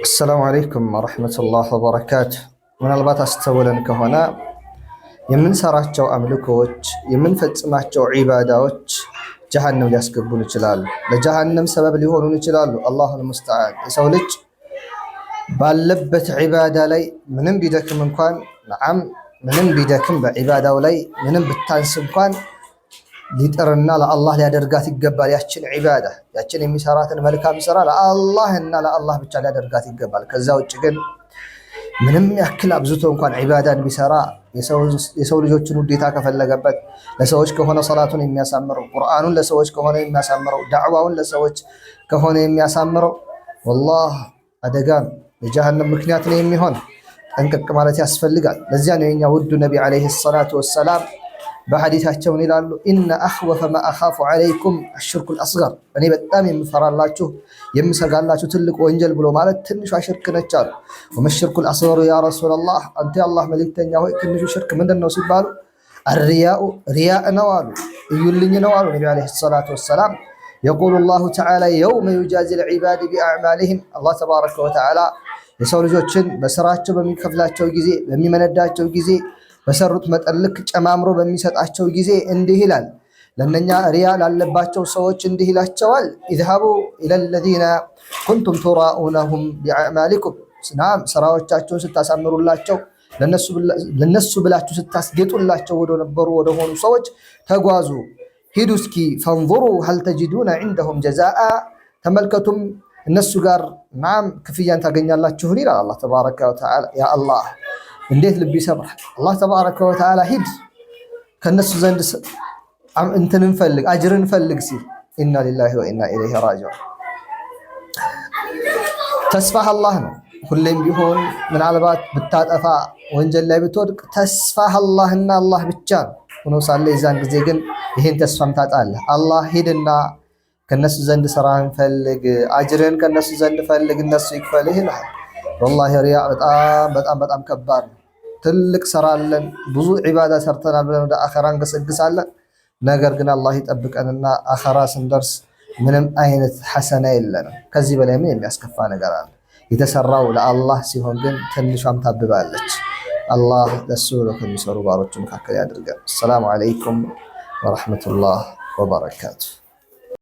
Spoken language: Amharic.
السلام عليكم ورحمة الله وبركاته. من البات استولن كهنا يمن سراتشو أملكوش يمن فتسماتشو عبادوش جهنم يسكبون يشلال لجهنم سبب اللي هو يشلال الله المستعان يسولج باللبت عبادة لي منن بيدك من كان نعم منن بيدك بعبادة ولي منن بالتانسم كان ሊጥርና ለአላህ ሊያደርጋት ይገባል። ያችን ዒባዳ ያችን የሚሰራትን መልካም ስራ ለአላህና ለአላህ ብቻ ሊያደርጋት ይገባል። ከዛ ውጭ ግን ምንም ያክል አብዝቶ እንኳን ዒባዳን ቢሰራ የሰው ልጆችን ውዴታ ከፈለገበት ለሰዎች ከሆነ ሶላቱን የሚያሳምረው ቁርአኑን ለሰዎች ከሆነ የሚያሳምረው ዳዕዋውን ለሰዎች ከሆነ የሚያሳምረው ወላሂ አደጋም የጀሃነም ምክንያት ነው የሚሆን። ጠንቅቅ ማለት ያስፈልጋል። ለዚያ ነው የኛ ውዱ ነቢ አለይሂ ሰላቱ ወሰላም በሐዲሳቸውን ይላሉ ኢነ አኽወፈ ማ አኻፉ ዐለይኩም አሽርኩል አስገር፣ እኔ በጣም የምፈራላችሁ የምሰጋላችሁ ትልቅ ወንጀል ብሎ ማለት ትንሿ ሽርክ ነች አሉ። ወመሽርኩል አስገሩ ያ ረሱላላህ፣ አንተ የአላህ መልእክተኛ ሆይ ትንሹ ሽርክ ምንድነው ሲባሉ አርያኡ ሪያእ ነው አሉ፣ እዩልኝ ነው አሉ ነቢ ዓለይሂ ሰላቱ ወሰላም። የቁሉ ላሁ ተዓላ የውመ ዩጃዚል ዒባድ ቢአዕማሊሂም፣ አላህ ተባረከ ወተዓላ የሰው ልጆችን በስራቸው በሚከፍላቸው ጊዜ በሚመነዳቸው ጊዜ በሰሩት መጠን ልክ ጨማምሮ በሚሰጣቸው ጊዜ እንዲህ ይላል። ለነኛ ሪያ ላለባቸው ሰዎች እንዲህ ይላቸዋል፣ ኢዝሃቡ ኢለለዚነ ኩንቱም ቱራኡነሁም ቢአዕማሊኩም፣ ናም ስራዎቻቸውን ስታሳምሩላቸው ለነሱ ብላችሁ ስታስጌጡላቸው ወደ ነበሩ ወደ ሆኑ ሰዎች ተጓዙ፣ ሂዱ እስኪ ፈንዙሩ ሀል ተጅዱነ ዒንደሁም ጀዛአ፣ ተመልከቱም እነሱ ጋር ናም ክፍያን ታገኛላችሁን ይላል አላህ ተባረከ ወተዓላ። ያ አላህ እንዴት ልብ ይሰብራል። አላህ ተባረከ ወተዓላ ሂድ ከነሱ ዘንድ እንትንን ፈልግ አጅርን ፈልግ ሲል ኢና ሊላሂ ወኢና ኢለይሂ ራጂዑን። ተስፋህ አላህ ነው። ሁሌም ቢሆን ምናልባት ብታጠፋ ወንጀል ላይ ብትወድቅ ተስፋህ አላህና አላህ ብቻ ነው ሆኖ ሳለ የዛን ጊዜ ግን ይሄን ተስፋም ታጣለህ። አላህ ሂድና ከነሱ ዘንድ ስራህን ፈልግ፣ አጅርን ከነሱ ዘንድ ፈልግ፣ እነሱ ይክፈልህ ይልሃል። ወላሂ ሪያ በጣም ከባድ ነው። ትልቅ ሰራለን ብዙ ዒባዳ ሰርተናል ብለን ወደ አኸራ እንገሰግሳለን። ነገር ግን አላህ ይጠብቀንና አኸራ ስንደርስ ምንም አይነት ሐሰና የለንም። ከዚህ በላይ ምን የሚያስከፋ ነገር አለ? የተሰራው ለአላህ ሲሆን ግን ትንሿም ታብባለች። አላህ ለሱ ከሚሰሩ ባሮቹ መካከል ያድርገን። ሰላም አለይኩም ወራህመቱላህ ወበረካቱ።